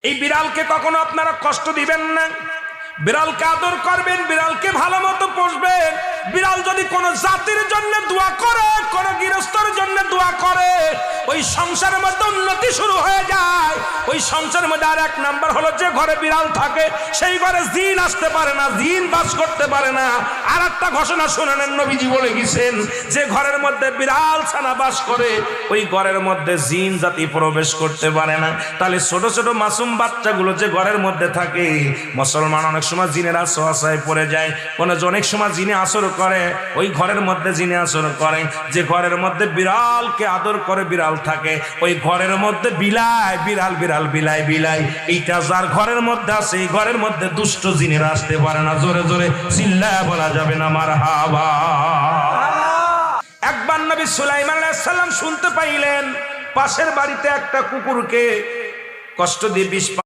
এই বিড়ালকে কখনো আপনারা কষ্ট দিবেন না, বিড়ালকে আদর করবেন, বিড়ালকে ভালো মতো পুষবেন। বিড়াল যদি কোনো জাতির জন্য দোয়া করে, কোনো গৃহস্থর জন্য দোয়া করে, ওই সংসারের মধ্যে উন্নতি শুরু হয়ে যায়। ওই সংসারের মধ্যে আর এক নাম্বার হলো, যে ঘরে বিড়াল থাকে সেই ঘরে জিন আসতে পারে না, জিন বাস করতে পারে না। আর একটা ঘোষণা শুনেন, নবীজি বলে গেছেন, যে ঘরের মধ্যে বিড়াল ছানা বাস করে ওই ঘরের মধ্যে জিন জাতি প্রবেশ করতে পারে না। তাহলে ছোট ছোট মাসুম বাচ্চাগুলো যে ঘরের মধ্যে থাকে, মুসলমান অনেক সময় জিনের আশ্রয় পড়ে যায়, অনেক সময় জিনে আসর করে, ওই ঘরের মধ্যে জিনে আসর করে। যে ঘরের মধ্যে বিড়ালকে আদর করে বিড়াল থাকে, ওই ঘরের মধ্যে বিলাই বিড়াল বিড়াল বিলাই বিলাই, এইটা যার ঘরের মধ্যে আছে এই ঘরের মধ্যে দুষ্ট জিনেরা আসতে পারে না। জোরে জোরে চিল্লায়া বলা যাবে না মারহাবা। একবার নবী সুলাইমান আলাইহিস সালাম শুনতে পাইলেন পাশের বাড়িতে একটা কুকুরকে কষ্ট দিয়ে বিষ